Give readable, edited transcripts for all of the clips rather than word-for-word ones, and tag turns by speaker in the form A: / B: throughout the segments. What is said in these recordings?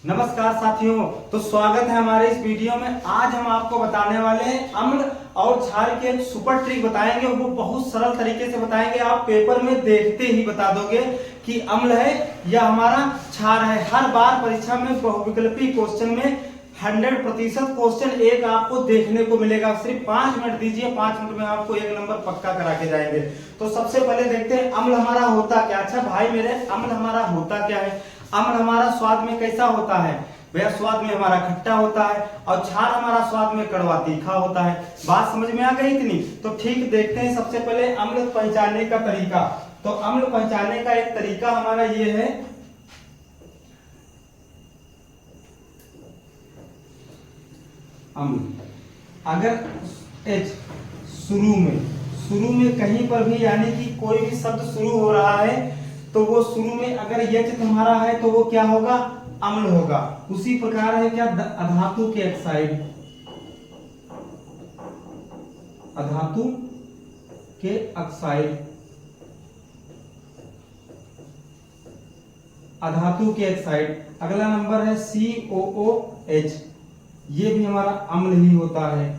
A: नमस्कार साथियों, तो स्वागत है हमारे इस वीडियो में। आज हम आपको बताने वाले हैं अम्ल और क्षार के एक सुपर ट्रिक बताएंगे। वो बहुत सरल तरीके से बताएंगे, आप पेपर में देखते ही बता दोगे कि अम्ल है या हमारा क्षार है। हर बार परीक्षा में बहुविकल्पी क्वेश्चन में 100% क्वेश्चन एक आपको देखने को मिलेगा। सिर्फ 5 मिनट दीजिए, 5 मिनट में आपको एक नंबर पक्का करा के जाएंगे। तो सबसे पहले देखते हैं अम्ल हमारा होता क्या। अच्छा भाई मेरे, अम्ल हमारा होता क्या है? अम्ल हमारा स्वाद में कैसा होता है भैया? स्वाद में हमारा खट्टा होता है और क्षार हमारा स्वाद में कड़वा तीखा होता है। बात समझ में आ गई इतनी? तो ठीक, देखते हैं सबसे पहले अम्ल पहचानने का तरीका। तो अम्ल पहचानने का एक तरीका हमारा ये है, अम्ल अगर H शुरू में कहीं पर भी यानी कि कोई भी शब्द शुरू हो रहा है तो वो शुरू में अगर H तुम्हारा है तो वो क्या होगा? अम्ल होगा। उसी प्रकार है क्या अधातु के ऑक्साइड, अधातु के ऑक्साइड, अधातु के ऑक्साइड। अगला नंबर है COOH, ये भी हमारा अम्ल ही होता है।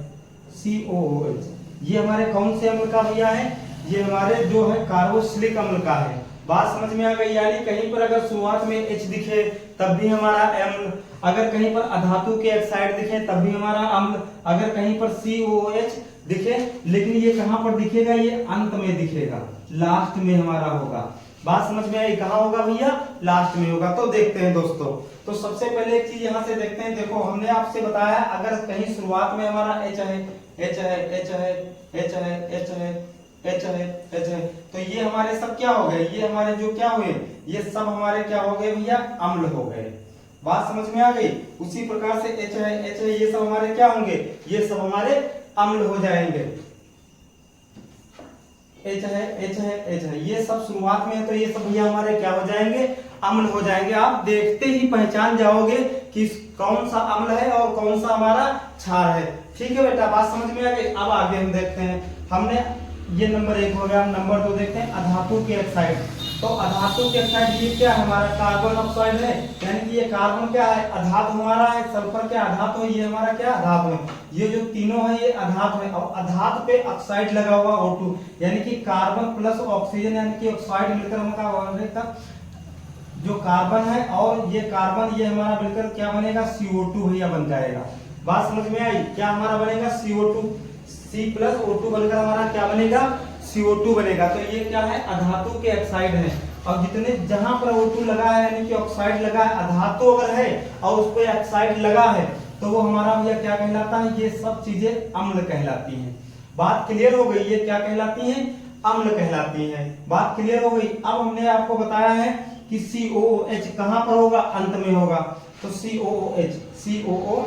A: COOH ये हमारे कौन से अम्ल का भैया है? ये हमारे जो है कार्बोक्सिलिक अम्ल का है। बात समझ में आ गई? यानी कहीं पर अगर शुरुआत में H दिखे तब भी हमारा अम्ल, अगर कहीं पर अधातु के ऑक्साइड दिखे तब भी हमारा अम्ल, अगर कहीं पर COOH दिखे, लेकिन ये कहां पर दिखेगा? ये अंत में दिखेगा, लास्ट में हमारा होगा। बात समझ में आई? कहां होगा भैया? लास्ट में होगा। तो देखते हैं दोस्तों, तो सबसे पहले एक चीज यहां से देखते हैं। देखो हमने आपसे बताया अगर कहीं शुरुआत में हमारा H है, H है, H है, H है, H है, H है, H है, तो ये हमारे सब क्या हो गए? ये हमारे जो क्या हुए? ये सब हमारे क्या हो गए भैया? अम्ल हो गए। बात समझ में आ गई? उसी प्रकार से H है, H है, ये सब हमारे क्या होंगे? ये सब हमारे अम्ल हो जाएंगे। H है, H है, H है, ये सब शुरुआत में है तो ये सब भैया हमारे क्या हो जाएंगे? अम्ल हो जाएंगे। आप देखते ही पहचान जाओगे कि कौन सा अम्ल है और कौन सा हमारा क्षार है। ठीक है बेटा, बात समझ में आ गई? अब आगे हम देखते हैं। हमने ये नंबर 1 हो गया। नंबर 2 देखते हैं अधातु के ऑक्साइड। तो अधातु के ऑक्साइड ये क्या है? हमारा कार्बन ऑक्साइड है, यानी कि ये कार्बन क्या है? अधातु हमारा है। सल्फर क्या अधातु है? ये हमारा क्या अधातु है। ये जो तीनों है ये अधातु है। और अधातु पे ऑक्साइड लगा हुआ O2, यानी कि कार्बन प्लस ऑक्सीजन यानी कि ऑक्साइड मिलकर हमारा जो कार्बन है और ये कार्बन ये हमारा मिलकर क्या बनेगा? CO2 भैया बन जाएगा। बात समझ में आई? क्या हमारा बनेगा? CO2, C प्लस O2 बनकर हमारा क्या बनेगा? CO2 बनेगा। तो ये क्या है? अधातु के ऑक्साइड है। और जितने जहां पर O2 लगा है यानी कि ऑक्साइड लगा है, अधातु अगर है और उस पर ऑक्साइड लगा है तो वो हमारा भैया क्या कहलाता है? ये सब चीजें अम्ल कहलाती हैं। बात क्लियर हो गई? ये क्या कहलाती हैं? अम्ल कहलाती हैं। बात क्लियर हो गई? अब हमने आपको बताया है कि COOH कहां पर होगा? अंत में होगा। तो COOH, COOH,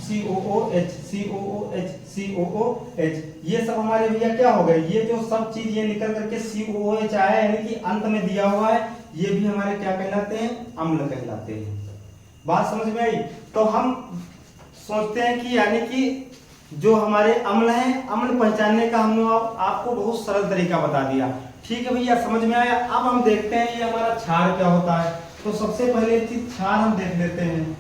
A: COOH, COOH, COOH, ये सब हमारे भैया क्या हो गए? ये जो सब चीज ये निकल करके COOH आया यानी कि अंत में दिया हुआ है, ये भी हमारे क्या कहलाते हैं? अम्ल कहलाते हैं। बात समझ में आई? तो हम सोचते हैं कि यानी कि जो हमारे अम्ल हैं, अम्ल पहचानने का हमने आपको बहुत सरल तरीका बता दिया। ठीक है भैया, समझ में आया? अब हम देखते हैं ये हमारा क्षार क्या होता है। तो सबसे पहले चीज क्षार हम देख लेते हैं।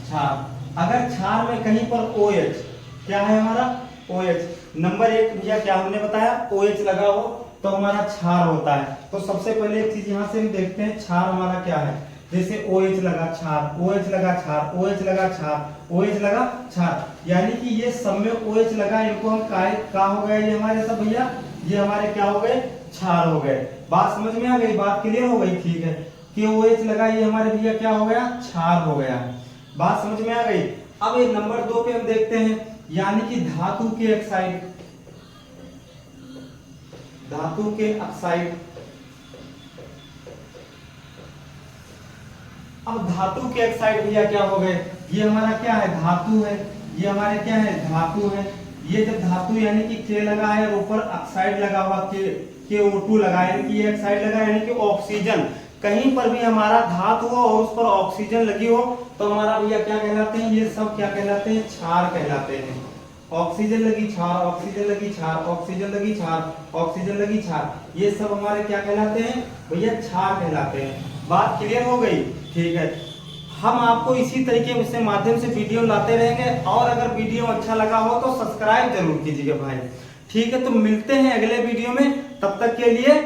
A: क्षार, अगर क्षार में कहीं पर OH क्या है हमारा? OH नंबर 1 भैया क्या हमने बताया? OH लगा हो तो हमारा क्षार होता है। तो सबसे पहले एक चीज यहां से हम देखते हैं क्षार हमारा क्या है। जैसे OH लगा क्षार, OH लगा क्षार, OH लगा क्षार, OH लगा क्षार, यानी कि ये सब में OH लगा, इनको हम क्या हो गए? ये हमारे सब भैया ये हमारे क्या हो गए? क्षार हो गए। बात समझ में आ गई? बात क्लियर हो गई? ठीक है कि OH लगा ये हमारे भैया क्या हो गया? क्षार हो गया। बात समझ में आ गई? अब ये नंबर 2 पे हम देखते हैं, यानी कि धातु के ऑक्साइड, धातु के ऑक्साइड। अब धातु के ऑक्साइड भैया क्या हो गए? ये हमारा क्या है? धातु है। ये हमारे क्या है? धातु है। ये जब धातु यानी कि K लगा है और ऊपर ऑक्साइड लगा हुआ KO2 लगा है, यानी कि ये ऑक्साइड लगा है यानी कि ऑक्सीजन, कहीं पर भी हमारा धातु हो और उस पर ऑक्सीजन लगी हो तो हमारा भैया क्या कहलाते हैं? ये सब क्या कहलाते हैं? क्षार कहलाते हैं। ऑक्सीजन लगी क्षार, ऑक्सीजन लगी क्षार, ऑक्सीजन लगी क्षार, ऑक्सीजन लगी क्षार, ये सब हमारे क्या कहलाते हैं भैया, क्षार कहलाते हैं। बात क्लियर हो गई? ठीक है, हम आपको इसी तरीके से माध्यम से वीडियो लाते रहेंगे, और अगर वीडियो अच्छा लगा हो तो सब्सक्राइब जरूर कीजिएगा भाई। ठीक है, तो मिलते हैं अगले वीडियो में, तब तक के लिए